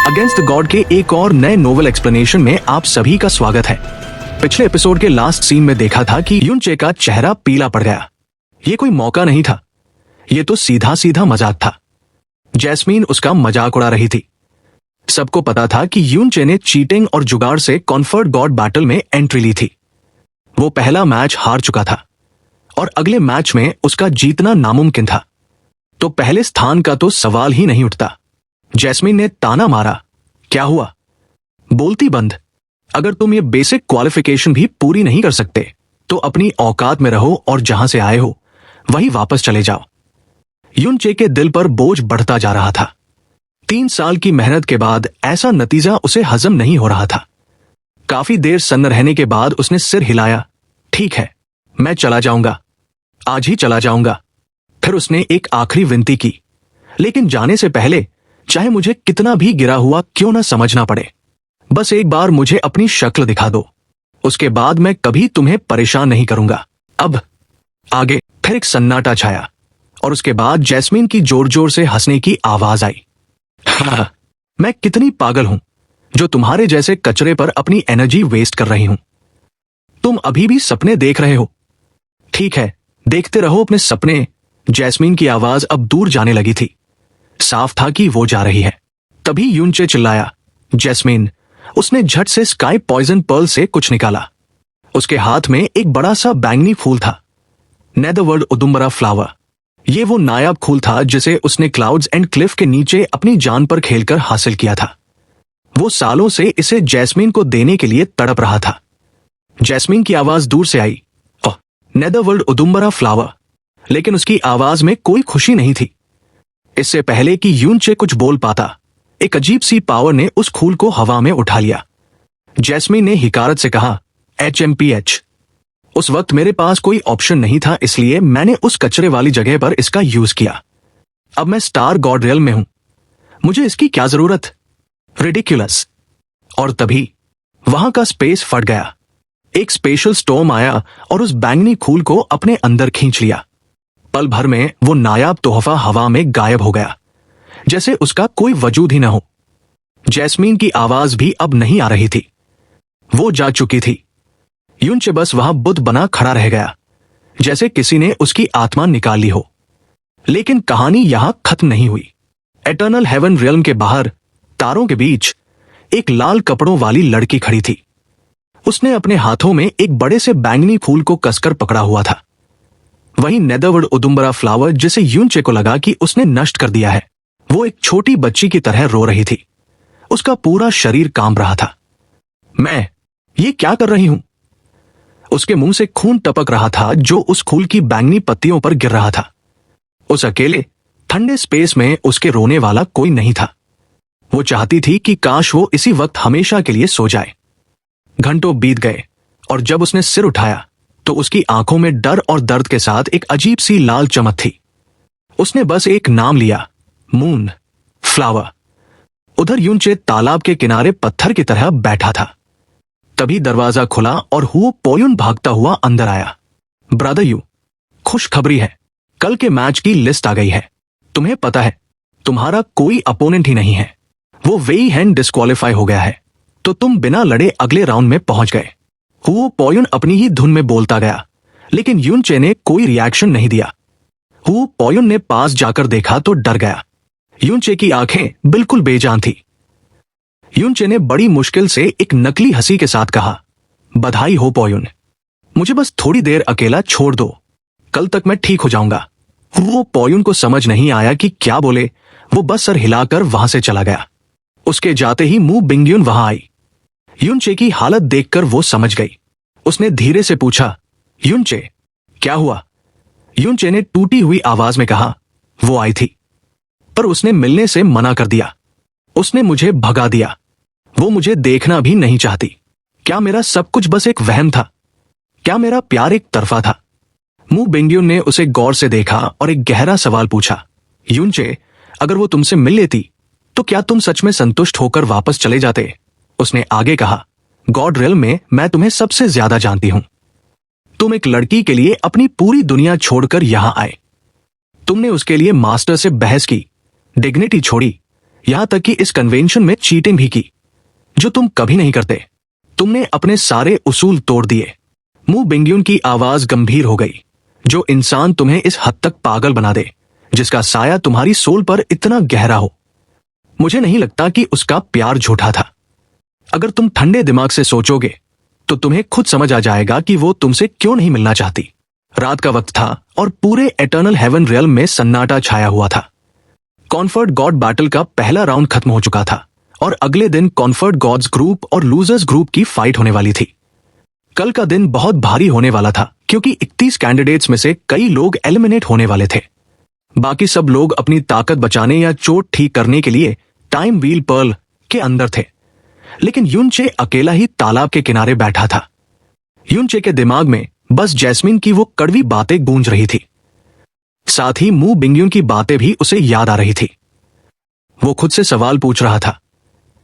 Against the God के एक और नए नोवेल एक्सप्लेनेशन में आप सभी का स्वागत है। पिछले एपिसोड के लास्ट सीन में देखा था कि युनचे का चेहरा पीला पड़ गया। ये कोई मौका नहीं था, ये तो सीधा सीधा मजाक था। जैस्मीन उसका मजाक उड़ा रही थी। सबको पता था कि युनचे ने चीटिंग और जुगाड़ से कॉन्फर्ट गॉड बैटल में एंट्री ली थी। वो पहला मैच हार चुका था और अगले मैच में उसका जीतना नामुमकिन था, तो पहले स्थान का तो सवाल ही नहीं उठता। जैस्मीन ने ताना मारा, क्या हुआ? बोलती बंद। अगर तुम ये बेसिक क्वालिफिकेशन भी पूरी नहीं कर सकते तो अपनी औकात में रहो और जहां से आए हो वहीं वापस चले जाओ। युनचे के दिल पर बोझ बढ़ता जा रहा था। 3 साल की मेहनत के बाद ऐसा नतीजा उसे हजम नहीं हो रहा था। काफी देर सन्न रहने के बाद उसने सिर हिलाया। ठीक है, मैं चला जाऊंगा, आज ही चला जाऊंगा। फिर उसने एक आखिरी विनती की, लेकिन जाने से पहले चाहे मुझे कितना भी गिरा हुआ क्यों ना समझना पड़े, बस एक बार मुझे अपनी शक्ल दिखा दो, उसके बाद मैं कभी तुम्हें परेशान नहीं करूंगा। अब आगे फिर एक सन्नाटा छाया और उसके बाद जैस्मीन की जोर जोर से हंसने की आवाज आई। मैं कितनी पागल हूं जो तुम्हारे जैसे कचरे पर अपनी एनर्जी वेस्ट कर रही हूं। तुम अभी भी सपने देख रहे हो। ठीक है, देखते रहो अपने सपने। जैस्मीन की आवाज अब दूर जाने लगी थी। साफ था कि वो जा रही है। तभी युनचे चिल्लाया, जैस्मीन। उसने झट से स्काई पॉइजन पर्ल से कुछ निकाला। उसके हाथ में एक बड़ा सा बैंगनी फूल था, नेदरवर्ल्ड उदुम्बरा फ्लावर। ये वो नायाब फूल था जिसे उसने क्लाउड्स एंड क्लिफ के नीचे अपनी जान पर खेलकर हासिल किया था। वो सालों से इसे जैस्मीन को देने के लिए तड़प रहा था। जैस्मीन की आवाज दूर से आई, ओह, नेदरवर्ल्ड उदुम्बरा फ्लावर। लेकिन उसकी आवाज में कोई खुशी नहीं थी। इससे पहले कि युनचे कुछ बोल पाता, एक अजीब सी पावर ने उस फूल को हवा में उठा लिया। जैस्मीन ने हिकारत से कहा, HMPH। उस वक्त मेरे पास कोई ऑप्शन नहीं था, इसलिए मैंने उस कचरे वाली जगह पर इसका यूज किया। अब मैं स्टार गॉड रियल में हूं, मुझे इसकी क्या जरूरत? रिडिक्युलस। और तभी वहां का स्पेस फट गया। एक स्पेशल स्टॉर्म आया और उस बैंगनी फूल को अपने अंदर खींच लिया। पल भर में वो नायाब तोहफा हवा में गायब हो गया, जैसे उसका कोई वजूद ही न हो। जैस्मीन की आवाज भी अब नहीं आ रही थी, वो जा चुकी थी। युनचे बस वहां बुद्ध बना खड़ा रह गया, जैसे किसी ने उसकी आत्मा निकाल ली हो। लेकिन कहानी यहां खत्म नहीं हुई। एटर्नल हेवन रियल्म के बाहर तारों के बीच एक लाल कपड़ों वाली लड़की खड़ी थी। उसने अपने हाथों में एक बड़े से बैंगनी फूल को कसकर पकड़ा हुआ था। वहीं नेदरवर्ल्ड उदुम्बरा फ्लावर, जिसे युनचे को लगा कि उसने नष्ट कर दिया है, वो एक छोटी बच्ची की तरह रो रही थी। उसका पूरा शरीर कांप रहा था। मैं ये क्या कर रही हूं? उसके मुंह से खून टपक रहा था जो उस फूल की बैंगनी पत्तियों पर गिर रहा था। उस अकेले ठंडे स्पेस में उसके रोने वाला कोई नहीं था। वो चाहती थी कि काश वो इसी वक्त हमेशा के लिए सो जाए। घंटों बीत गए और जब उसने सिर उठाया तो उसकी आंखों में डर और दर्द के साथ एक अजीब सी लाल चमक थी। उसने बस एक नाम लिया, मून फ्लावर। उधर युनचे तालाब के किनारे पत्थर की तरह बैठा था। तभी दरवाजा खुला और हुओ पोयुन भागता हुआ अंदर आया। ब्रदर यू, खुशखबरी है, कल के मैच की लिस्ट आ गई है। तुम्हें पता है तुम्हारा कोई अपोनेंट ही नहीं है। वो वेई हैंड डिस्क्वालीफाई हो गया है, तो तुम बिना लड़े अगले राउंड में पहुंच गए। हुओ पोयुन अपनी ही धुन में बोलता गया, लेकिन युनचे ने कोई रिएक्शन नहीं दिया। हुओ पोयुन ने पास जाकर देखा तो डर गया। युनचे की आंखें बिल्कुल बेजान थी। युनचे ने बड़ी मुश्किल से एक नकली हंसी के साथ कहा, बधाई हो पोयुन, मुझे बस थोड़ी देर अकेला छोड़ दो, कल तक मैं ठीक हो जाऊंगा। हुओ पोयुन को समझ नहीं आया कि क्या बोले। वो बस सर हिलाकर वहां से चला गया। उसके जाते ही मू बिंगयुन वहां आई। युनचे की हालत देखकर वो समझ गई। उसने धीरे से पूछा, युनचे क्या हुआ? युनचे ने टूटी हुई आवाज में कहा, वो आई थी पर उसने मिलने से मना कर दिया। उसने मुझे भगा दिया। वो मुझे देखना भी नहीं चाहती। क्या मेरा सब कुछ बस एक वहम था? क्या मेरा प्यार एक तरफा था? मू बिंगयुन ने उसे गौर से देखा और एक गहरा सवाल पूछा, युनचे, अगर वो तुमसे मिल लेती तो क्या तुम सच में संतुष्ट होकर वापस चले जाते? उसने आगे कहा, गॉड रियल में मैं तुम्हें सबसे ज्यादा जानती हूं। तुम एक लड़की के लिए अपनी पूरी दुनिया छोड़कर यहां आए। तुमने उसके लिए मास्टर से बहस की, डिग्निटी छोड़ी, यहां तक कि इस कन्वेंशन में चीटिंग भी की, जो तुम कभी नहीं करते। तुमने अपने सारे उसूल तोड़ दिए। मू बिंगयुन की आवाज गंभीर हो गई। जो इंसान तुम्हें इस हद तक पागल बना दे, जिसका साया तुम्हारी सोल पर इतना गहरा हो, मुझे नहीं लगता कि उसका प्यार झूठा था। अगर तुम ठंडे दिमाग से सोचोगे तो तुम्हें खुद समझ आ जाएगा कि वो तुमसे क्यों नहीं मिलना चाहती। रात का वक्त था और पूरे एटर्नल हेवन रियल्म में सन्नाटा छाया हुआ था। कॉन्फर्ट गॉड बैटल का पहला राउंड खत्म हो चुका था और अगले दिन कॉन्फर्ट गॉड्स ग्रुप और लूजर्स ग्रुप की फाइट होने वाली थी। कल का दिन बहुत भारी होने वाला था क्योंकि 31 कैंडिडेट्स में से कई लोग एलिमिनेट होने वाले थे। बाकी सब लोग अपनी ताकत बचाने या चोट ठीक करने के लिए टाइम व्हील पर्ल के अंदर थे, लेकिन युनचे अकेला ही तालाब के किनारे बैठा था। युनचे के दिमाग में बस जैस्मिन की वो कड़वी बातें गूंज रही थी। साथ ही मू बिंगयुन की बातें भी उसे याद आ रही थी। वो खुद से सवाल पूछ रहा था,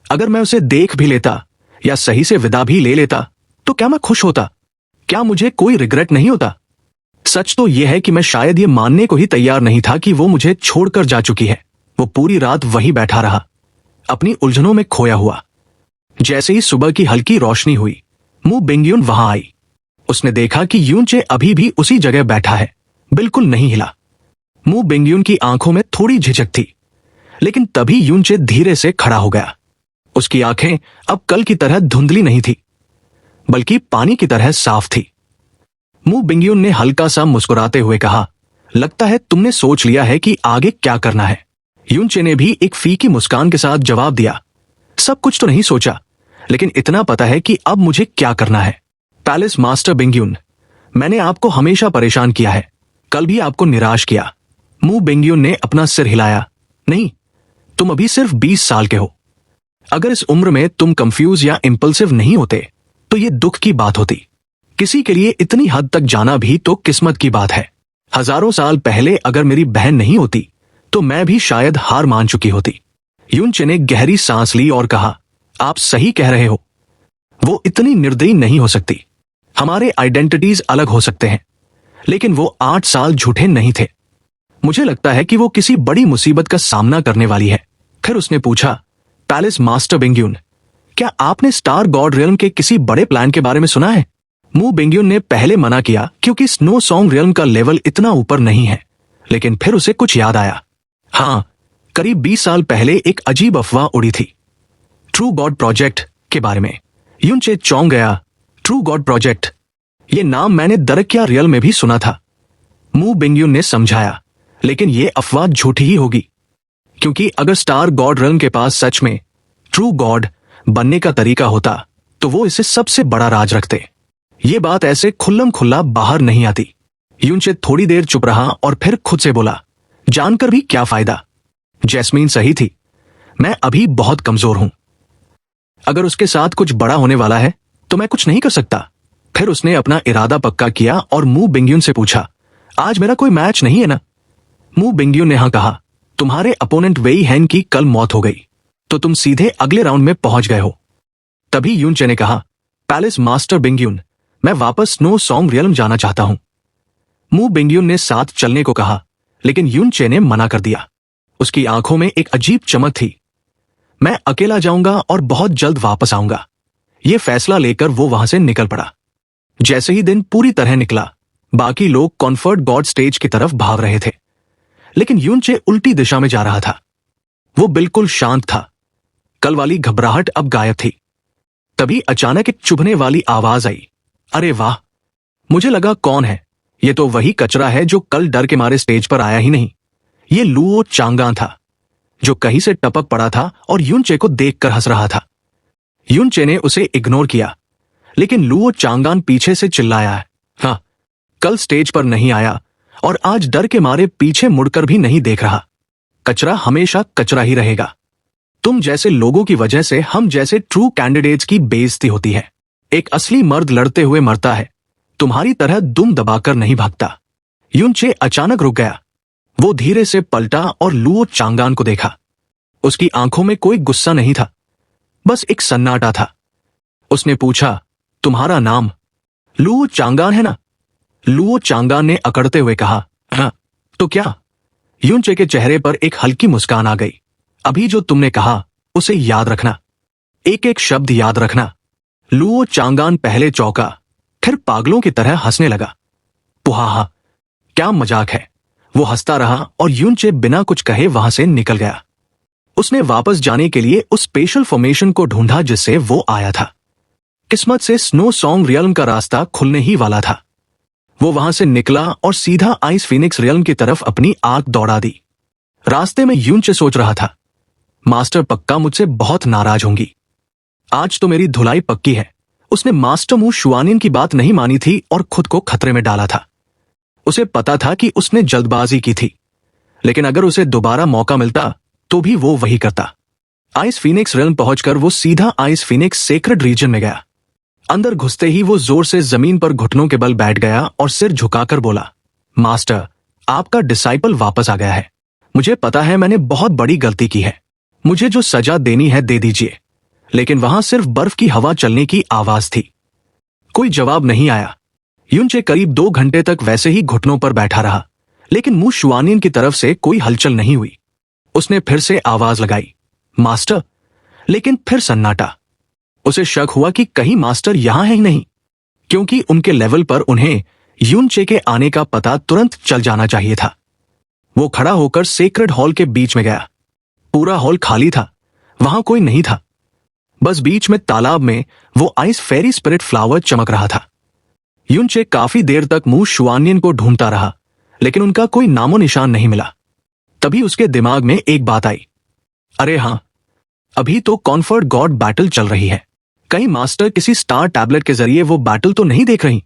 अगर मैं उसे देख भी लेता या सही से विदा भी ले लेता तो क्या मैं खुश होता? क्या मुझे कोई रिग्रेट नहीं होता? सच तो यह है कि मैं शायद ये मानने को ही तैयार नहीं था कि वो मुझे छोड़कर जा चुकी है। वो पूरी रात वहीं बैठा रहा, अपनी उलझनों में खोया हुआ। जैसे ही सुबह की हल्की रोशनी हुई, मू बिंगयुन वहां आई। उसने देखा कि युनचे अभी भी उसी जगह बैठा है, बिल्कुल नहीं हिला। मू बिंगयुन की आंखों में थोड़ी झिझक थी, लेकिन तभी युनचे धीरे से खड़ा हो गया। उसकी आंखें अब कल की तरह धुंधली नहीं थी, बल्कि पानी की तरह साफ थी। मू बिंगयुन ने हल्का सा मुस्कुराते हुए कहा, लगता है तुमने सोच लिया है कि आगे क्या करना है। युनचे ने भी एक फीकी मुस्कान के साथ जवाब दिया, सब कुछ तो नहीं सोचा, लेकिन इतना पता है कि अब मुझे क्या करना है। पैलेस मास्टर बिंगयुन, मैंने आपको हमेशा परेशान किया है, कल भी आपको निराश किया। मू बिंगयुन ने अपना सिर हिलाया, नहीं, तुम अभी सिर्फ 20 साल के हो। अगर इस उम्र में तुम कंफ्यूज या इंपल्सिव नहीं होते तो ये दुख की बात होती। किसी के लिए इतनी हद तक जाना भी तो किस्मत की बात है। हजारों साल पहले अगर मेरी बहन नहीं होती तो मैं भी शायद हार मान चुकी होती। युनचे ने गहरी सांस ली और कहा, आप सही कह रहे हो, वो इतनी निर्दयी नहीं हो सकती। हमारे आइडेंटिटीज अलग हो सकते हैं, लेकिन वो 8 साल झूठे नहीं थे। मुझे लगता है कि वो किसी बड़ी मुसीबत का सामना करने वाली है। फिर उसने पूछा, पैलेस मास्टर बिंगयुन, क्या आपने स्टार गॉड रियल्म के किसी बड़े प्लान के बारे में सुना है? मू बिंगयुन ने पहले मना किया क्योंकि स्नो सॉन्ग रियल्म का लेवल इतना ऊपर नहीं है, लेकिन फिर उसे कुछ याद आया। हाँ, करीब 20 साल पहले एक अजीब अफवाह उड़ी थी, ट्रू गॉड प्रोजेक्ट के बारे में। युनचे चौंक गया। ट्रू गॉड प्रोजेक्ट, ये नाम मैंने दरकिया रियल में भी सुना था। मू बिंगयुन ने समझाया, लेकिन ये अफवाह झूठी ही होगी, क्योंकि अगर स्टार गॉड रियल्म के पास सच में ट्रू गॉड बनने का तरीका होता तो वो इसे सबसे बड़ा राज रखते। ये बात ऐसे खुल्लम खुल्ला बाहर नहीं आती। युनचे थोड़ी देर चुप रहा और फिर खुद से बोला, जानकर भी क्या फायदा? जैस्मीन सही थी, मैं अभी बहुत कमजोर हूं। अगर उसके साथ कुछ बड़ा होने वाला है तो मैं कुछ नहीं कर सकता। फिर उसने अपना इरादा पक्का किया और मू बिंगयुन से पूछा, आज मेरा कोई मैच नहीं है ना? मू बिंगयुन ने हाँ कहा, तुम्हारे अपोनेंट वेई हैन की कल मौत हो गई तो तुम सीधे अगले राउंड में पहुंच गए हो। तभी युनचे ने कहा, पैलेस मास्टर बिंगयुन, मैं वापस स्नो सॉन्ग रियल्म जाना चाहता हूं। मू बिंगयुन ने साथ चलने को कहा, लेकिन युनचे ने मना कर दिया। उसकी आंखों में एक अजीब चमक थी। मैं अकेला जाऊंगा और बहुत जल्द वापस आऊंगा। यह फैसला लेकर वो वहां से निकल पड़ा। जैसे ही दिन पूरी तरह निकला, बाकी लोग कॉन्फर्ट गॉड स्टेज की तरफ भाग रहे थे, लेकिन युनचे उल्टी दिशा में जा रहा था। वो बिल्कुल शांत था। कल वाली घबराहट अब गायब थी। तभी अचानक एक चुभने वाली आवाज आई, अरे वाह! मुझे लगा कौन है, ये तो वही कचरा है जो कल डर के मारे स्टेज पर आया ही नहीं। ये लुओ चांगान था, जो कहीं से टपक पड़ा था और युनचे को देखकर हंस रहा था। युनचे ने उसे इग्नोर किया, लेकिन लुओ चांगान पीछे से चिल्लाया, हाँ, कल स्टेज पर नहीं आया और आज डर के मारे पीछे मुड़कर भी नहीं देख रहा। कचरा हमेशा कचरा ही रहेगा। तुम जैसे लोगों की वजह से हम जैसे ट्रू कैंडिडेट्स की बेइज्जती होती है। एक असली मर्द लड़ते हुए मरता है, तुम्हारी तरह दुम दबाकर नहीं भागता। युनचे अचानक रुक गया। वो धीरे से पलटा और लुओ चांगान को देखा। उसकी आंखों में कोई गुस्सा नहीं था, बस एक सन्नाटा था। उसने पूछा, तुम्हारा नाम लुओ चांगान है ना? लुओ चांगान ने अकड़ते हुए कहा, हाँ, तो क्या? युनचे के चेहरे पर एक हल्की मुस्कान आ गई। अभी जो तुमने कहा उसे याद रखना, एक एक शब्द याद रखना। लुओ चांगान पहले चौंका, फिर पागलों की तरह हंसने लगा। पुहाहा, क्या मजाक है। वो हंसता रहा और यूनचे बिना कुछ कहे वहां से निकल गया। उसने वापस जाने के लिए उस स्पेशल फॉर्मेशन को ढूंढा जिससे वो आया था। किस्मत से स्नो सॉन्ग रियल्म का रास्ता खुलने ही वाला था। वो वहां से निकला और सीधा आइस फीनिक्स रियल्म की तरफ अपनी आंख दौड़ा दी। रास्ते में यूनचे सोच रहा था, मास्टर पक्का मुझसे बहुत नाराज होंगी। आज तो मेरी धुलाई पक्की है। उसने मास्टर मू शुआनिन की बात नहीं मानी थी और खुद को खतरे में डाला था। उसे पता था कि उसने जल्दबाजी की थी, लेकिन अगर उसे दोबारा मौका मिलता तो भी वो वही करता। आइस फीनिक्स रियल्म पहुंचकर वो सीधा आइस फीनिक्स सेक्रेड रीजन में गया। अंदर घुसते ही वो जोर से जमीन पर घुटनों के बल बैठ गया और सिर झुकाकर बोला, मास्टर, आपका डिसाइपल वापस आ गया है। मुझे पता है मैंने बहुत बड़ी गलती की है। मुझे जो सजा देनी है दे दीजिए। लेकिन वहां सिर्फ बर्फ की हवा चलने की आवाज थी। कोई जवाब नहीं आया। यूनचे करीब 2 घंटे तक वैसे ही घुटनों पर बैठा रहा, लेकिन मुंह शुआनिन की तरफ से कोई हलचल नहीं हुई। उसने फिर से आवाज लगाई, मास्टर, लेकिन फिर सन्नाटा। उसे शक हुआ कि कहीं मास्टर यहां है ही नहीं, क्योंकि उनके लेवल पर उन्हें यूनचे के आने का पता तुरंत चल जाना चाहिए था। वो खड़ा होकर सेक्रेड हॉल के बीच में गया। पूरा हॉल खाली था, वहां कोई नहीं था। बस बीच में तालाब में वो आइस फेरी स्पिरिट फ्लावर चमक रहा था। यूनचे काफी देर तक मुंह शुआनियन को ढूंढता रहा, लेकिन उनका कोई नामो निशान नहीं मिला। तभी उसके दिमाग में एक बात आई, अरे हां, अभी तो कॉन्फर्ट गॉड बैटल चल रही है। कहीं मास्टर किसी स्टार टैबलेट के जरिए वो बैटल तो नहीं देख रही।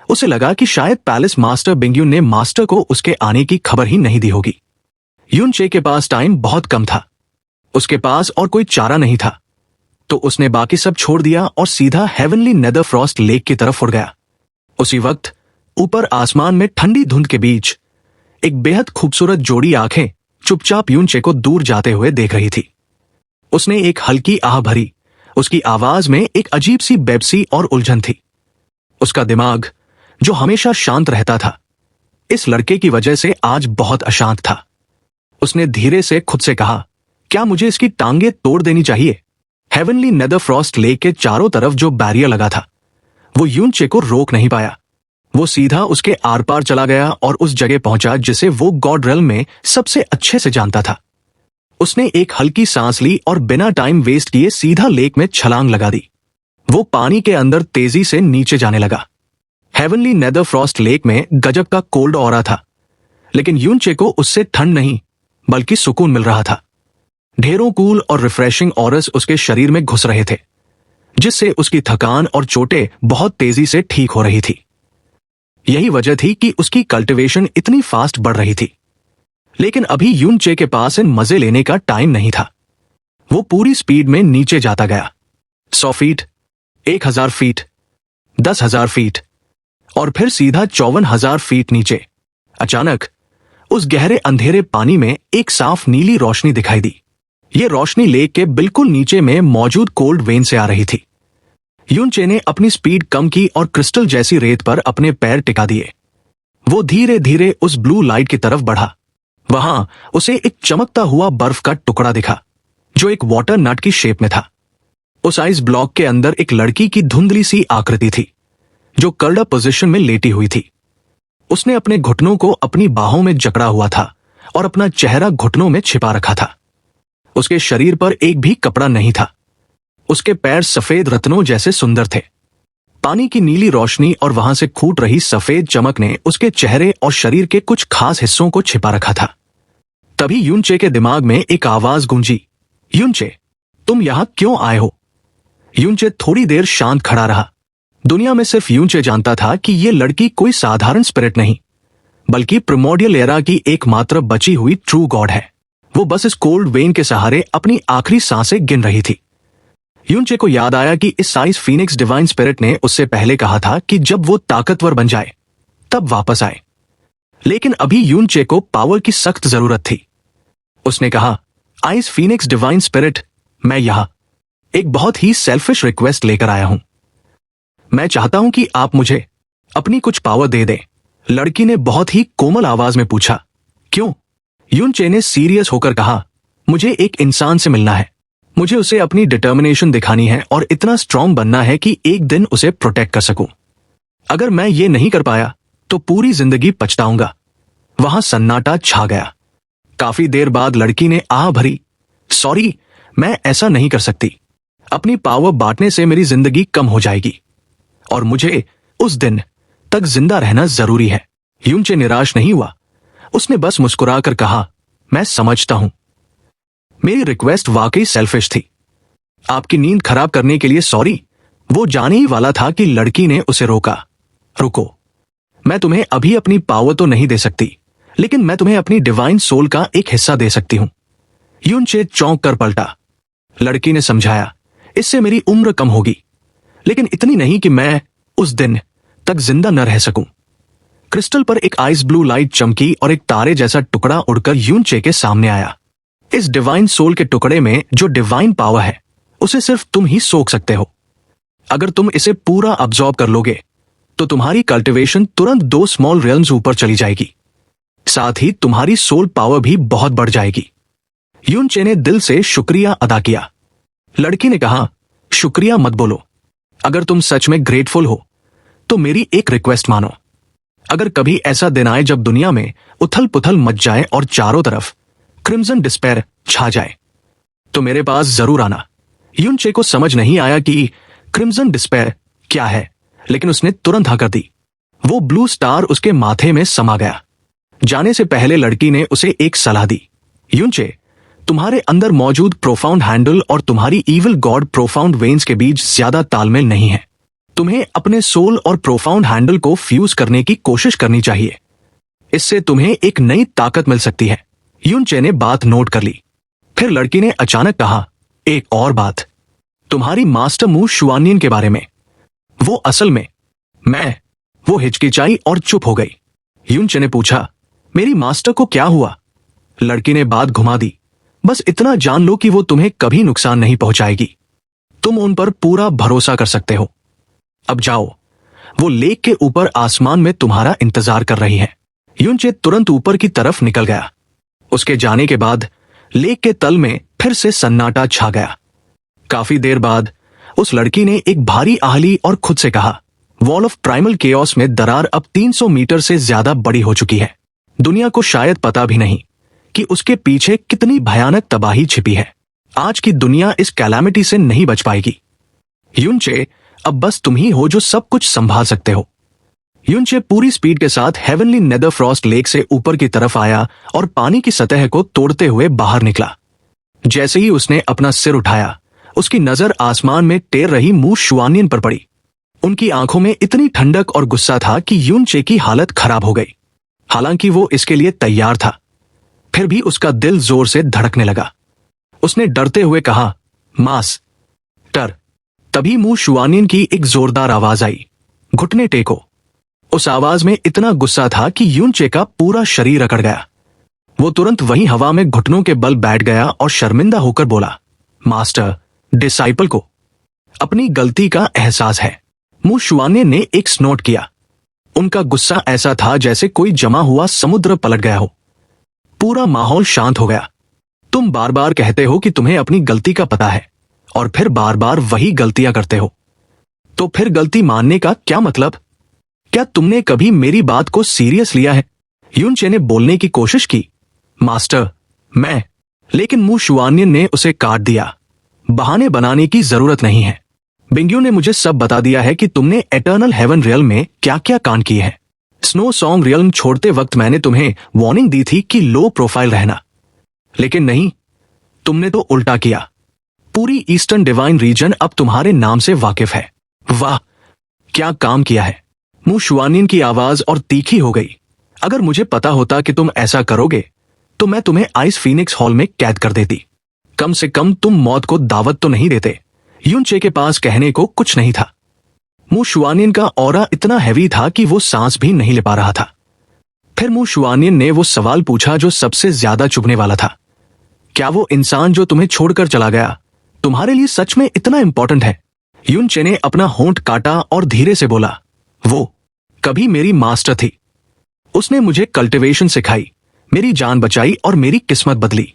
उसे लगा कि शायद पैलेस मास्टर बिंग्यून ने मास्टर को उसके आने की खबर ही नहीं दी होगी। यूनचे के पास टाइम बहुत कम था। उसके पास और कोई चारा नहीं था, तो उसने बाकी सब छोड़ दिया और सीधा हेवनली नेदर फ्रॉस्ट लेक की तरफ उड़ गया। उसी वक्त ऊपर आसमान में ठंडी धुंध के बीच एक बेहद खूबसूरत जोड़ी आंखें चुपचाप यूनचे को दूर जाते हुए देख रही थी। उसने एक हल्की आह भरी। उसकी आवाज में एक अजीब सी बेबसी और उलझन थी। उसका दिमाग, जो हमेशा शांत रहता था, इस लड़के की वजह से आज बहुत अशांत था। उसने धीरे से खुद से कहा, क्या मुझे इसकी टांगे तोड़ देनी चाहिए? हेवनली नेदर फ्रॉस्ट लेक के चारों तरफ जो बैरियर लगा था, वो यूनचे को रोक नहीं पाया। वो सीधा उसके आर पार चला गया और उस जगह पहुंचा जिसे वो गॉड रेल्म में सबसे अच्छे से जानता था। उसने एक हल्की सांस ली और बिना टाइम वेस्ट किए सीधा लेक में छलांग लगा दी। वो पानी के अंदर तेजी से नीचे जाने लगा। हेवनली नेदर फ्रॉस्ट लेक में गजब का कोल्ड ऑरा था, लेकिन यूनचे को उससे ठंड नहीं बल्कि सुकून मिल रहा था। ढेरों कूल और रिफ्रेशिंग ऑरस उसके शरीर में घुस रहे थे, जिससे उसकी थकान और चोटें बहुत तेजी से ठीक हो रही थी। यही वजह थी कि उसकी कल्टीवेशन इतनी फास्ट बढ़ रही थी। लेकिन अभी यूनचे के पास इन मजे लेने का टाइम नहीं था। वो पूरी स्पीड में नीचे जाता गया। 100 फीट, 1000 फीट, 10,000 फीट और फिर सीधा 54,000 फीट नीचे। अचानक उस गहरे अंधेरे पानी में एक साफ नीली रोशनी दिखाई दी। ये रोशनी लेक के बिल्कुल नीचे में मौजूद कोल्ड वेन से आ रही थी। यूनचे ने अपनी स्पीड कम की और क्रिस्टल जैसी रेत पर अपने पैर टिका दिए। वो धीरे धीरे उस ब्लू लाइट की तरफ बढ़ा। वहां उसे एक चमकता हुआ बर्फ का टुकड़ा दिखा, जो एक वाटर नट की शेप में था। उस आइस ब्लॉक के अंदर एक लड़की की धुंधली सी आकृति थी, जो कर्ड अप पोजीशन में लेटी हुई थी। उसने अपने घुटनों को अपनी बाहों में जकड़ा हुआ था और अपना चेहरा घुटनों में छिपा रखा था। उसके शरीर पर एक भी कपड़ा नहीं था। उसके पैर सफेद रत्नों जैसे सुंदर थे। पानी की नीली रोशनी और वहां से फूट रही सफेद चमक ने उसके चेहरे और शरीर के कुछ खास हिस्सों को छिपा रखा था। तभी यूनचे के दिमाग में एक आवाज गूंजी, यूनचे, तुम यहां क्यों आए हो? यूनचे थोड़ी देर शांत खड़ा रहा। दुनिया में सिर्फ यूनचे जानता था कि यह लड़की कोई साधारण स्पिरिट नहीं, बल्कि प्रिमोर्डियल एरा की एकमात्र बची हुई ट्रू गॉड है। वो बस इस कोल्ड वेन के सहारे अपनी आखिरी सांसें गिन रही थी। यूनचे को याद आया कि इस साइज फीनिक्स डिवाइन स्पिरिट ने उससे पहले कहा था कि जब वो ताकतवर बन जाए तब वापस आए। लेकिन अभी यूनचे को पावर की सख्त जरूरत थी। उसने कहा, आइस फीनिक्स डिवाइन स्पिरिट, मैं यहां एक बहुत ही सेल्फिश रिक्वेस्ट लेकर आया हूं। मैं चाहता हूं कि आप मुझे अपनी कुछ पावर दे दें। लड़की ने बहुत ही कोमल आवाज में पूछा, क्यों? यूनचे ने सीरियस होकर कहा, मुझे एक इंसान से मिलना है। मुझे उसे अपनी डिटर्मिनेशन दिखानी है और इतना स्ट्रांग बनना है कि एक दिन उसे प्रोटेक्ट कर सकूं। अगर मैं ये नहीं कर पाया तो पूरी जिंदगी पछताऊंगा। वहां सन्नाटा छा गया। काफी देर बाद लड़की ने आह भरी, सॉरी, मैं ऐसा नहीं कर सकती। अपनी पावर बांटने से मेरी जिंदगी कम हो जाएगी और मुझे उस दिन तक जिंदा रहना जरूरी है। यूनचे निराश नहीं हुआ। उसने बस मुस्कुराकर कहा, मैं समझता हूं। मेरी रिक्वेस्ट वाकई सेल्फिश थी। आपकी नींद खराब करने के लिए सॉरी। वो जाने ही वाला था कि लड़की ने उसे रोका। रुको, मैं तुम्हें अभी अपनी पावर तो नहीं दे सकती, लेकिन मैं तुम्हें अपनी डिवाइन सोल का एक हिस्सा दे सकती हूं। यूनचे चौंक कर पलटा। लड़की ने समझाया, इससे मेरी उम्र कम होगी, लेकिन इतनी नहीं कि मैं उस दिन तक जिंदा न रह सकूं। क्रिस्टल पर एक आइस ब्लू लाइट चमकी और एक तारे जैसा टुकड़ा उड़कर यूनचे के सामने आया। इस डिवाइन सोल के टुकड़े में जो डिवाइन पावर है, उसे सिर्फ तुम ही सोख सकते हो। अगर तुम इसे पूरा अब्सॉर्ब कर लोगे तो तुम्हारी कल्टिवेशन तुरंत 2 स्मॉल रियल्म्स ऊपर चली जाएगी। साथ ही तुम्हारी सोल पावर भी बहुत बढ़ जाएगी। यूनचे ने दिल से शुक्रिया अदा किया। लड़की ने कहा, शुक्रिया मत बोलो। अगर तुम सच में ग्रेटफुल हो तो मेरी एक रिक्वेस्ट मानो। अगर कभी ऐसा दिन आए जब दुनिया में उथल पुथल मच जाए और चारों तरफ क्रिम्सन डिस्पेयर छा जाए तो मेरे पास जरूर आना। यूनचे को समझ नहीं आया कि क्रिम्सन डिस्पेयर क्या है, लेकिन उसने तुरंत हाँ कर दी। वो ब्लू स्टार उसके माथे में समा गया। जाने से पहले लड़की ने उसे एक सलाह दी, यूनचे, तुम्हारे अंदर मौजूद प्रोफाउंड हैंडल और तुम्हारी इविल गॉड प्रोफाउंड वेन्स के बीच ज्यादा तालमेल नहीं है। तुम्हें अपने सोल और प्रोफाउंड हैंडल को फ्यूज करने की कोशिश करनी चाहिए। इससे तुम्हें एक नई ताकत मिल सकती है। यूनचे ने बात नोट कर ली। फिर लड़की ने अचानक कहा, एक और बात, तुम्हारी मास्टर मू शुआनियन के बारे में। वो असल में मैं। वो हिचकिचाई और चुप हो गई। यूनचे ने पूछा, मेरी मास्टर को क्या हुआ? लड़की ने बात घुमा दी, बस इतना जान लो कि वो तुम्हें कभी नुकसान नहीं पहुंचाएगी। तुम उन पर पूरा भरोसा कर सकते हो। अब जाओ, वो लेक के ऊपर आसमान में तुम्हारा इंतजार कर रही है। यूनचे तुरंत ऊपर की तरफ निकल गया। उसके जाने के बाद लेक के तल में फिर से सन्नाटा छा गया। काफी देर बाद उस लड़की ने एक भारी आहली और खुद से कहा, वॉल ऑफ प्राइमल केओस में दरार अब 300 मीटर से ज्यादा बड़ी हो चुकी है। दुनिया को शायद पता भी नहीं कि उसके पीछे कितनी भयानक तबाही छिपी है। आज की दुनिया इस कैलामिटी से नहीं बच पाएगी। यूनचे, अब बस तुम ही हो जो सब कुछ संभाल सकते हो। यूनचे पूरी स्पीड के साथ हेवनली नेदर फ्रॉस्ट लेक से ऊपर की तरफ आया और पानी की सतह को तोड़ते हुए बाहर निकला। जैसे ही उसने अपना सिर उठाया, उसकी नजर आसमान में तैर रही मू शुआनियन पर पड़ी। उनकी आंखों में इतनी ठंडक और गुस्सा था कि यूनचे की हालत खराब हो गई। हालांकि वो इसके लिए तैयार था, फिर भी उसका दिल जोर से धड़कने लगा। उसने डरते हुए कहा, मास टर। तभी मू शुआनियन की एक जोरदार आवाज आई, घुटने टेको। उस आवाज में इतना गुस्सा था कि यूनचे का पूरा शरीर अकड़ गया। वो तुरंत वहीं हवा में घुटनों के बल बैठ गया और शर्मिंदा होकर बोला, मास्टर, डिसाइपल को अपनी गलती का एहसास है। मू शुआनियन ने एक स्नोट किया। उनका गुस्सा ऐसा था जैसे कोई जमा हुआ समुद्र पलट गया हो। पूरा माहौल शांत हो गया। तुम बार बार कहते हो कि तुम्हें अपनी गलती का पता है और फिर बार बार वही गलतियां करते हो, तो फिर गलती मानने का क्या मतलब? क्या तुमने कभी मेरी बात को सीरियस लिया है? यूनचे ने बोलने की कोशिश की, मास्टर, मैं। लेकिन मू शुआनियन ने उसे काट दिया। बहाने बनाने की जरूरत नहीं है। बिंग्यू ने मुझे सब बता दिया है कि तुमने एटर्नल हेवन रियल में क्या क्या कांड किए हैं। स्नो सॉन्ग रियल छोड़ते वक्त मैंने तुम्हें वार्निंग दी थी कि लो प्रोफाइल रहना, लेकिन नहीं, तुमने तो उल्टा किया। पूरी ईस्टर्न डिवाइन रीजन अब तुम्हारे नाम से वाकिफ है। वाह, क्या काम किया है। मू शुआनियन की आवाज और तीखी हो गई। अगर मुझे पता होता कि तुम ऐसा करोगे तो मैं तुम्हें आइस फीनिक्स हॉल में कैद कर देती। कम से कम तुम मौत को दावत तो नहीं देते। यूनचे के पास कहने को कुछ नहीं था। मू शुआनियन का ऑरा इतना हैवी था कि वो सांस भी नहीं ले पा रहा था। फिर मू शुआनियन ने वो सवाल पूछा जो सबसे ज्यादा चुभने वाला था, क्या वो इंसान जो तुम्हें छोड़कर चला गया तुम्हारे लिए सच में इतना इंपॉर्टेंट है? यूनचे ने अपना होंठ काटा और धीरे से बोला, वो कभी मेरी मास्टर थी। उसने मुझे कल्टीवेशन सिखाई, मेरी जान बचाई और मेरी किस्मत बदली।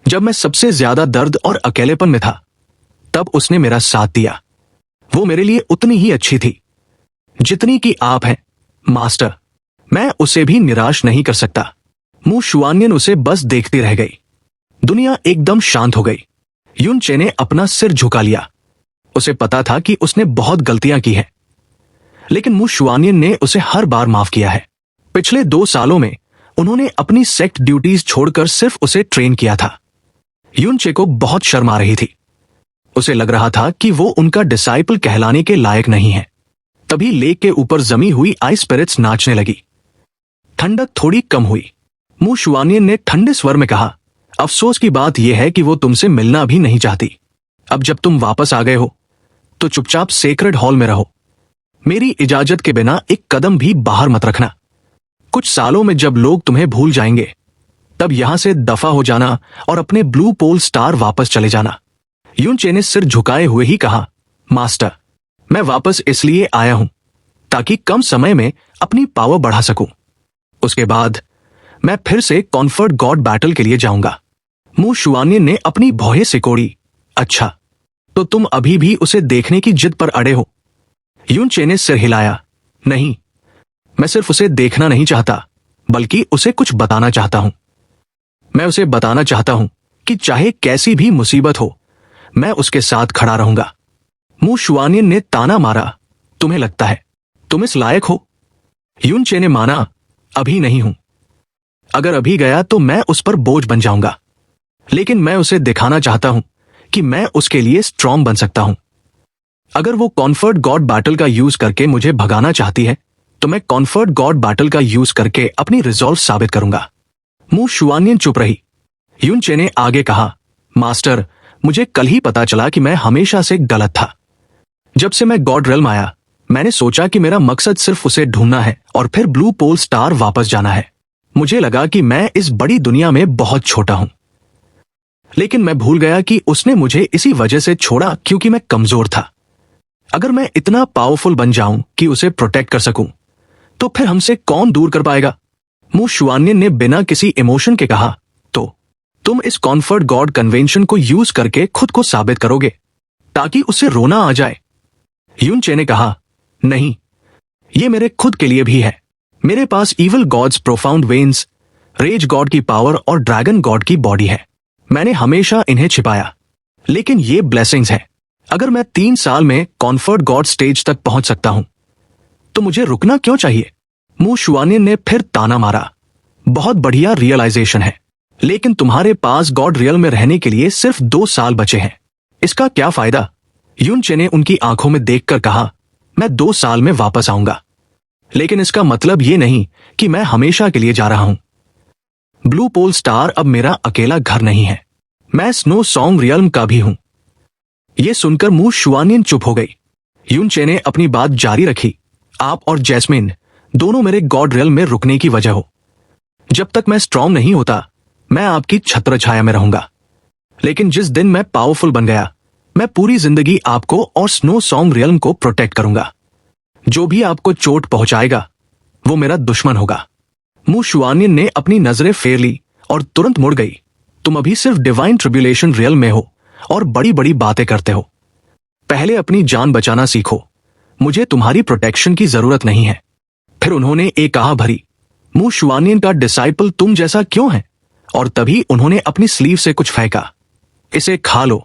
जब मैं सबसे ज्यादा दर्द और अकेलेपन में था, तब उसने मेरा साथ दिया। वो मेरे लिए उतनी ही अच्छी थी जितनी कि आप हैं, मास्टर। मैं उसे भी निराश नहीं कर सकता। मु शुआनियन उसे बस देखती रह गई। दुनिया एकदम शांत हो गई। युन चे ने अपना सिर झुका लिया। उसे पता था कि उसने बहुत गलतियां की हैं, लेकिन मु शुआनियन ने उसे हर बार माफ किया है। पिछले 2 सालों में उन्होंने अपनी सेक्ट ड्यूटीज छोड़कर सिर्फ उसे ट्रेन किया था। युन चे को बहुत शर्म आ रही थी। उसे लग रहा था कि वो उनका डिसाइपल कहलाने के लायक नहीं है। तभी लेक के ऊपर जमी हुई आइस स्पिरिट्स नाचने लगी। ठंडक थोड़ी कम हुई। मु शुआनियन ने ठंडे स्वर में कहा, अफसोस की बात यह है कि वो तुमसे मिलना भी नहीं चाहती। अब जब तुम वापस आ गए हो तो चुपचाप सेक्रेड हॉल में रहो। मेरी इजाजत के बिना एक कदम भी बाहर मत रखना। कुछ सालों में जब लोग तुम्हें भूल जाएंगे, तब यहां से दफा हो जाना और अपने ब्लू पोल स्टार वापस चले जाना। युन चे ने सिर झुकाए हुए ही कहा, मास्टर, मैं वापस इसलिए आया हूं ताकि कम समय में अपनी पावर बढ़ा सकूं। उसके बाद मैं फिर से कॉन्फर्ट गॉड बैटल के लिए जाऊंगा। मु शुआनियन ने अपनी भौहें सिकोड़ी। अच्छा, तो तुम अभी भी उसे देखने की जिद पर अड़े हो? युन चे ने सिर हिलाया। नहीं, मैं सिर्फ उसे देखना नहीं चाहता, बल्कि उसे कुछ बताना चाहता हूं। मैं उसे बताना चाहता हूं कि चाहे कैसी भी मुसीबत हो, मैं उसके साथ खड़ा रहूंगा। मु शुआनियन ने ताना मारा, तुम्हें लगता है तुम इस लायक हो? युन चे ने माना, अभी नहीं हूं। अगर अभी गया तो मैं उस पर बोझ बन जाऊंगा, लेकिन मैं उसे दिखाना चाहता हूं कि मैं उसके लिए स्ट्रॉन्ग बन सकता हूं। अगर वो कॉन्फर्ट गॉड बैटल का यूज करके मुझे भगाना चाहती है, तो मैं कॉन्फर्ट गॉड बैटल का यूज करके अपनी रिजॉल्व साबित करूंगा। मु शुआनियन चुप रही। युन चे ने आगे कहा, मास्टर, मुझे कल ही पता चला कि मैं हमेशा से गलत था। जब से मैं गॉड रेल्म आया, मैंने सोचा कि मेरा मकसद सिर्फ उसे ढूंढना है और फिर ब्लू पोल स्टार वापस जाना है। मुझे लगा कि मैं इस बड़ी दुनिया में बहुत छोटा हूं, लेकिन मैं भूल गया कि उसने मुझे इसी वजह से छोड़ा क्योंकि मैं कमजोर था। अगर मैं इतना पावरफुल बन जाऊं कि उसे प्रोटेक्ट कर सकूं, तो फिर हमसे कौन दूर कर पाएगा? मु शुआनियन ने बिना किसी इमोशन के कहा, तो तुम इस कॉन्फर्ट गॉड कन्वेंशन को यूज करके खुद को साबित करोगे ताकि उसे रोना आ जाए? युन चे ने कहा, नहीं, ये मेरे खुद के लिए भी है। मेरे पास evil gods profound veins, rage god की पावर और ड्रैगन गॉड की बॉडी है। मैंने हमेशा इन्हें छिपाया, लेकिन ये ब्लेसिंग्स हैं। अगर मैं 3 साल में कॉन्फर्ट गॉड स्टेज तक पहुंच सकता हूं, तो मुझे रुकना क्यों चाहिए? मु शुआनियन ने फिर ताना मारा, बहुत बढ़िया रियलाइजेशन है, लेकिन तुम्हारे पास गॉड रियल में रहने के लिए सिर्फ 2 साल बचे हैं। इसका क्या फायदा? युन चे ने उनकी आंखों में देखकर कहा, मैं 2 साल में वापस आऊंगा, लेकिन इसका मतलब ये नहीं कि मैं हमेशा के लिए जा रहा हूं। ब्लू पोल स्टार अब मेरा अकेला घर नहीं है, मैं स्नो सॉन्ग रियल्म का भी हूं। यह सुनकर मु शुआनियन चुप हो गई। युन चे ने अपनी बात जारी रखी, आप और जैस्मिन दोनों मेरे गॉड रियल में रुकने की वजह हो। जब तक मैं स्ट्रांग नहीं होता, मैं आपकी छत्र छाया में रहूंगा, लेकिन जिस दिन मैं पावरफुल बन गया, मैं पूरी जिंदगी आपको और स्नो सॉन्ग रियल्म को प्रोटेक्ट करूंगा। जो भी आपको चोट पहुंचाएगा, वो मेरा दुश्मन होगा। मु शुआनियन ने अपनी नजरें फेर ली और तुरंत मुड़ गई। तुम अभी सिर्फ डिवाइन ट्रिब्यूलेशन रियल में हो और बड़ी बड़ी बातें करते हो। पहले अपनी जान बचाना सीखो। मुझे तुम्हारी प्रोटेक्शन की जरूरत नहीं है। फिर उन्होंने एक आह भरी, मु शुआनियन का डिसाइपल तुम जैसा क्यों है? और तभी उन्होंने अपनी स्लीव से कुछ फेंका, इसे खा लो।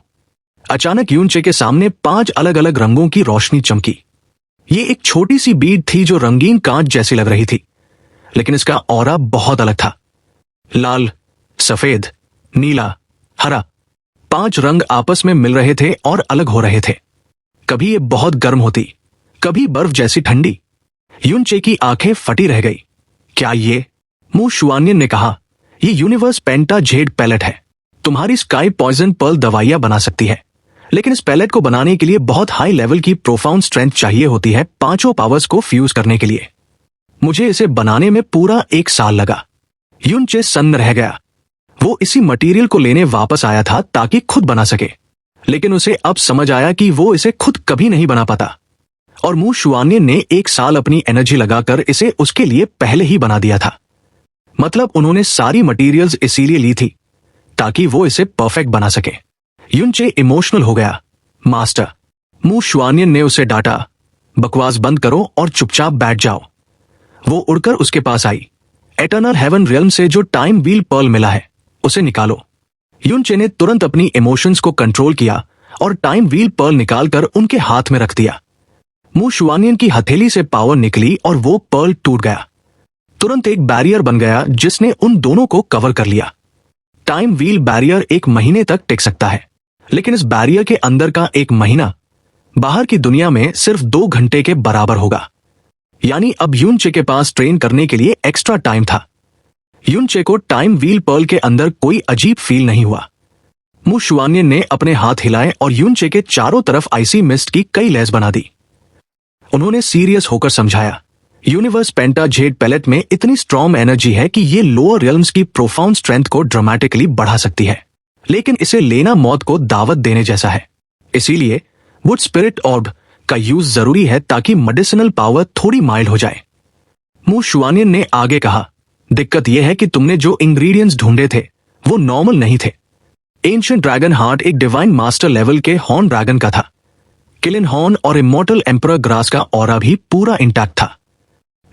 अचानक युन चे के सामने 5 अलग अलग रंगों की रोशनी चमकी। ये एक छोटी सी बीड थी जो रंगीन कांच जैसी लग रही थी, लेकिन इसका ऑरा बहुत अलग था। लाल, सफेद, नीला, हरा, 5 रंग आपस में मिल रहे थे और अलग हो रहे थे। कभी ये बहुत गर्म होती, कभी बर्फ जैसी ठंडी। युन चे की आंखें फटी रह गई। क्या ये? मु शुआनियन ने कहा, ये यूनिवर्स पेंटा जेड पैलेट है। तुम्हारी स्काई पॉइजन पर्ल दवाइयां बना सकती है, लेकिन इस पैलेट को बनाने के लिए बहुत हाई लेवल की प्रोफाउंड स्ट्रेंथ चाहिए होती है 5 पावर्स को फ्यूज करने के लिए। मुझे इसे बनाने में पूरा 1 साल लगा। युन चे सन्न रह गया। वो इसी मटेरियल को लेने वापस आया था ताकि खुद बना सके, लेकिन उसे अब समझ आया कि वो इसे खुद कभी नहीं बना पाता। और मु शुआनियन ने 1 साल अपनी एनर्जी लगाकर इसे उसके लिए पहले ही बना दिया था। मतलब उन्होंने सारी मटेरियल्स इसीलिए ली थी ताकि वो इसे परफेक्ट बना सके। युनचे इमोशनल हो गया। मास्टर, मू शुआनियन ने उसे डांटा, बकवास बंद करो और चुपचाप बैठ जाओ। वो उड़कर उसके पास आई। एटर्नल हेवन रियल्म से जो टाइम व्हील पर्ल मिला है उसे निकालो। युनचे ने तुरंत अपनी इमोशंस को कंट्रोल किया और टाइम व्हील पर्ल निकालकर उनके हाथ में रख दिया। मू शुआनियन की हथेली से पावर निकली और वो पर्ल टूट गया। तुरंत एक बैरियर बन गया जिसने उन दोनों को कवर कर लिया। टाइम व्हील बैरियर 1 महीने तक टिक सकता है, लेकिन इस बैरियर के अंदर का 1 महीना बाहर की दुनिया में सिर्फ 2 घंटे के बराबर होगा। यानी अब युनचे के पास ट्रेन करने के लिए एक्स्ट्रा टाइम था। युनचे को टाइम व्हील पर्ल के अंदर कोई अजीब फील नहीं हुआ। मू शुआनियन ने अपने हाथ हिलाए और युनचे के चारों तरफ आइसी मिस्ट की कई लेयर्स बना दी। उन्होंने सीरियस होकर समझाया, यूनिवर्स पेंटाजेड पैलेट में इतनी स्ट्रॉन्ग एनर्जी है कि ये लोअर रियल्म्स की प्रोफाउंड स्ट्रेंथ को ड्रामेटिकली बढ़ा सकती है, लेकिन इसे लेना मौत को दावत देने जैसा है। इसीलिए वुड स्पिरिट ऑर्ब का यूज जरूरी है ताकि मेडिसिनल पावर थोड़ी माइल्ड हो जाए। मू शुआनियन ने आगे कहा, दिक्कत यह है कि तुमने जो इंग्रेडिएंट्स ढूंढे थे वो नॉर्मल नहीं थे। एंशिएंट ड्रैगन हार्ट एक डिवाइन मास्टर लेवल के हॉर्न ड्रैगन का था। किलिन हॉर्न और इमॉर्टल एम्परर ग्रास का ऑरा भी पूरा इंटैक्ट था।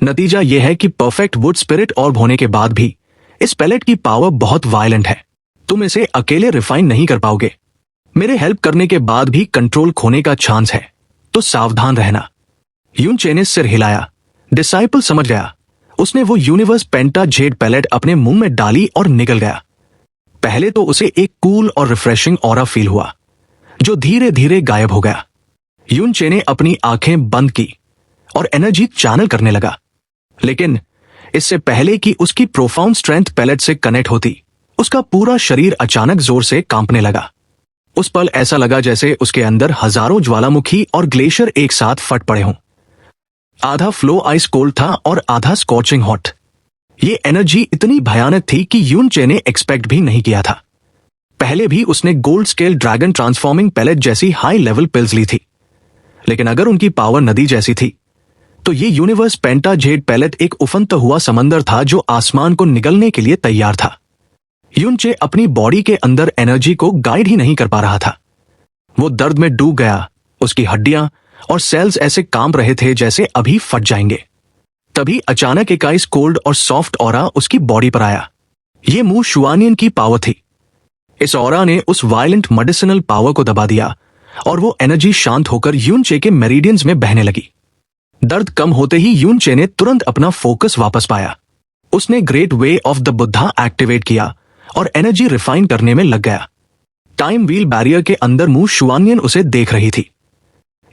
नतीजा यह है कि परफेक्ट वुड स्पिरिट ऑर्ब होने के बाद भी इस पैलेट की पावर बहुत वायलेंट है। तुम इसे अकेले रिफाइन नहीं कर पाओगे। मेरे हेल्प करने के बाद भी कंट्रोल खोने का चांस है, तो सावधान रहना। युनचे ने सिर हिलाया। डिसाइपल समझ गया। उसने वो यूनिवर्स पेंटाजेड पैलेट अपने मुंह में डाली और निकल गया। पहले तो उसे एक कूल और रिफ्रेशिंग ऑरा फील हुआ, जो धीरे धीरे गायब हो गया। युनचे ने अपनी आंखें बंद की और एनर्जी चैनल करने लगा, लेकिन इससे पहले कि उसकी प्रोफाउंड स्ट्रेंथ पैलेट से कनेक्ट होती, उसका पूरा शरीर अचानक जोर से कांपने लगा। उस पल ऐसा लगा जैसे उसके अंदर हजारों ज्वालामुखी और ग्लेशियर एक साथ फट पड़े हों। आधा फ्लो आइस कोल्ड था और आधा स्कॉचिंग हॉट। ये एनर्जी इतनी भयानक थी कि युनचे ने एक्सपेक्ट भी नहीं किया था। पहले भी उसने gold scale dragon transforming pellet जैसी हाई लेवल पिल्स ली थी, लेकिन अगर उनकी पावर नदी जैसी थी तो ये यूनिवर्स पेंटाजेड पैलेट एक उफनता हुआ समंदर था जो आसमान को निगलने के लिए तैयार था। युनचे अपनी बॉडी के अंदर एनर्जी को गाइड ही नहीं कर पा रहा था। वो दर्द में डूब गया। उसकी हड्डियां और सेल्स ऐसे कांप रहे थे जैसे अभी फट जाएंगे। तभी अचानक एक आइस कोल्ड और सॉफ्ट ऑरा उसकी बॉडी पर आया। ये मू शुआनियन की पावर थी। इस ऑरा ने उस वायलेंट मेडिसिनल पावर को दबा दिया और वो एनर्जी शांत होकर युनचे के मेरिडियंस में बहने लगी। दर्द कम होते ही युनचे ने तुरंत अपना फोकस वापस पाया। उसने great way of the Buddha activate किया और एनर्जी रिफाइन करने में लग गया। टाइम व्हील बैरियर के अंदर मू शुआनियन उसे देख रही थी।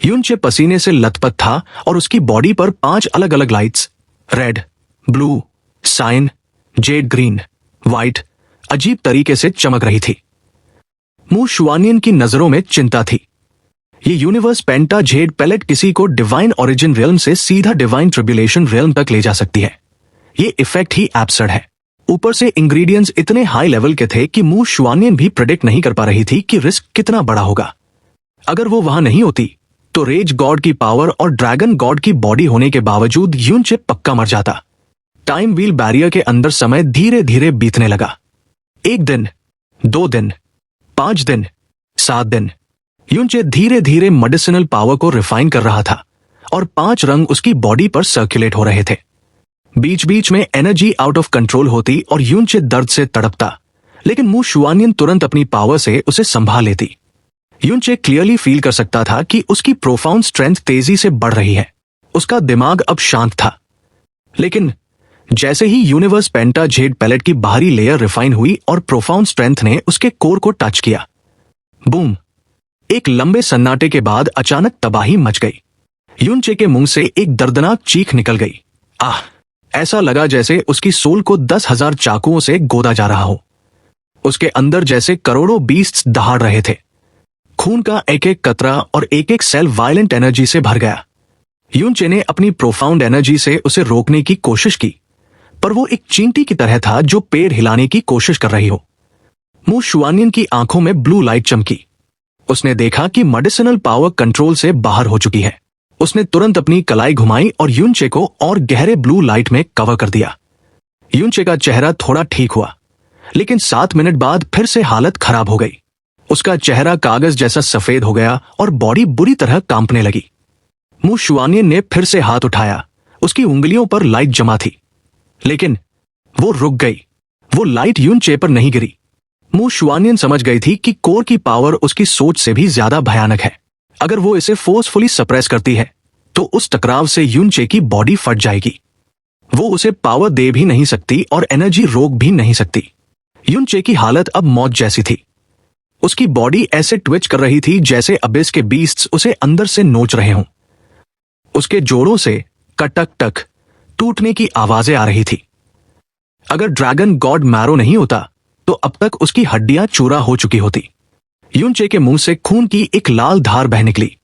युनचे पसीने से लथपथ था और उसकी बॉडी पर 5 अलग अलग lights, red, blue, cyan, jade green, white, अजीब तरीके से चमक रही थी। मू शुआनियन की नजरों में चिंता थी। ये यूनिवर्स पेंटाजेड पैलेट किसी को डिवाइन ओरिजिन रियल्म से सीधा डिवाइन ट्रिब्यूलेशन रियल्म तक ले जा सकती है। ये इफेक्ट ही एब्सर्ड है। ऊपर से इंग्रेडिएंट्स इतने हाई लेवल के थे कि मू शुआनियन भी प्रेडिक्ट नहीं कर पा रही थी कि रिस्क कितना बड़ा होगा। अगर वो वहां नहीं होती तो रेज गॉड की पावर और ड्रैगन गॉड की बॉडी होने के बावजूद युनचे पक्का मर जाता। टाइम व्हील बैरियर के अंदर समय धीरे धीरे बीतने लगा। 1 दिन, 2 दिन, 5 दिन, 7 दिन। युनचे धीरे धीरे मेडिसिनल पावर को रिफाइन कर रहा था और 5 रंग उसकी बॉडी पर सर्कुलेट हो रहे थे। बीच बीच में एनर्जी आउट ऑफ कंट्रोल होती और युनचे दर्द से तड़पता, लेकिन मू शुआनियन तुरंत अपनी पावर से उसे संभाल लेती। युनचे क्लियरली फील कर सकता था कि उसकी प्रोफाउंड स्ट्रेंथ तेजी से बढ़ रही है। उसका दिमाग अब शांत था। लेकिन जैसे ही यूनिवर्स पेंटाजेड पैलेट की बाहरी लेयर रिफाइन हुई और प्रोफाउंड स्ट्रेंथ ने उसके कोर को टच किया, बूम! एक लंबे सन्नाटे के बाद अचानक तबाही मच गई। युनचे के मुंह से एक दर्दनाक चीख निकल गई। आह! ऐसा लगा जैसे उसकी सोल को 10,000 चाकुओं से गोदा जा रहा हो। उसके अंदर जैसे करोड़ों बीस्ट्स दहाड़ रहे थे। खून का एक एक कतरा और एक एक सेल वायलेंट एनर्जी से भर गया। युनचे ने अपनी प्रोफाउंड एनर्जी से उसे रोकने की कोशिश की, पर वो एक चींटी की तरह था जो पेड़ हिलाने की कोशिश कर रही हो। मू शुआनियन की आंखों में ब्लू लाइट चमकी। उसने देखा कि मेडिसिनल पावर कंट्रोल से बाहर हो चुकी है। उसने तुरंत अपनी कलाई घुमाई और युनचे को और गहरे ब्लू लाइट में कवर कर दिया। युनचे का चेहरा थोड़ा ठीक हुआ, लेकिन 7 मिनट बाद फिर से हालत खराब हो गई। उसका चेहरा कागज जैसा सफेद हो गया और बॉडी बुरी तरह कांपने लगी। मु शुआनियन ने फिर से हाथ उठाया। उसकी उंगलियों पर लाइट जमा थी, लेकिन वो रुक गई। वो लाइट यून चे पर नहीं गिरी। मु शुआनियन समझ गई थी कि कोर की पावर उसकी सोच से भी ज्यादा भयानक है। अगर वो इसे फोर्सफुली सप्रेस करती है तो उस टकराव से यून चे की बॉडी फट जाएगी। वो उसे पावर दे भी नहीं सकती और एनर्जी रोक भी नहीं सकती। यून चे की हालत अब मौत जैसी थी। उसकी बॉडी ऐसे ट्विच कर रही थी जैसे अबिस के बीस्ट्स उसे अंदर से नोच रहे हों। उसके जोड़ों से कटक टक टूटने की आवाजें आ रही थी। अगर ड्रैगन गॉड मैरो नहीं होता तो अब तक उसकी हड्डियां चूरा हो चुकी होती। यून चे के मुंह से खून की एक लाल धार बह निकली।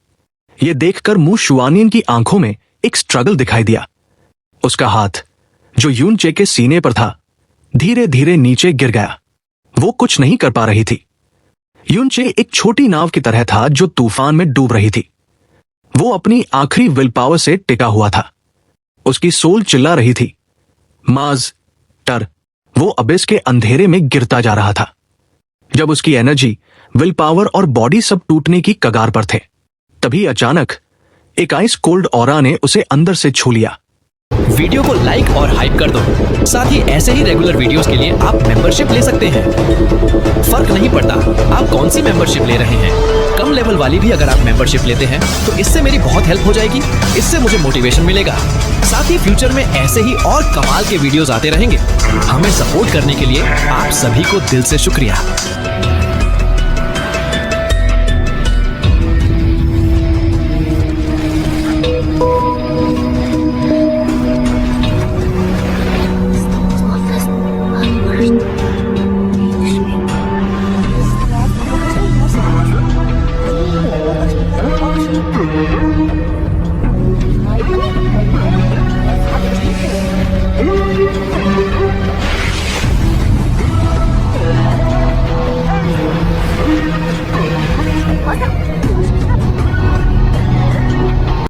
यह देखकर मु शुआनियन की आंखों में एक स्ट्रगल दिखाई दिया। उसका हाथ जो यून चे के सीने पर था धीरे धीरे नीचे गिर गया। वो कुछ नहीं कर पा रही थी। यून चे एक छोटी नाव की तरह था जो तूफान में डूब रही थी। वो अपनी आखिरी विल पावर से टिका हुआ था। उसकी सोल चिल्ला रही थी, माज टर। वो अबिस के अंधेरे में गिरता जा रहा था। जब उसकी एनर्जी, विल पावर और बॉडी सब टूटने की कगार पर थे, तभी अचानक एक आइस कोल्ड ऑरा ने उसे अंदर से छू लिया। वीडियो को लाइक और हाइप कर दो। साथ ही ऐसे ही रेगुलर वीडियोस के लिए आप मेंबरशिप ले सकते हैं। फर्क नहीं पड़ता आप कौन सी मेंबरशिप ले रहे हैं। कम लेवल वाली भी अगर आप मेंबरशिप लेते हैं तो इससे मेरी बहुत हेल्प हो जाएगी। इससे मुझे मोटिवेशन मिलेगा। साथ ही फ्यूचर में ऐसे ही और कमाल के वीडियोस आते रहेंगे। हमें सपोर्ट करने के लिए आप सभी को दिल से शुक्रिया। Thank you.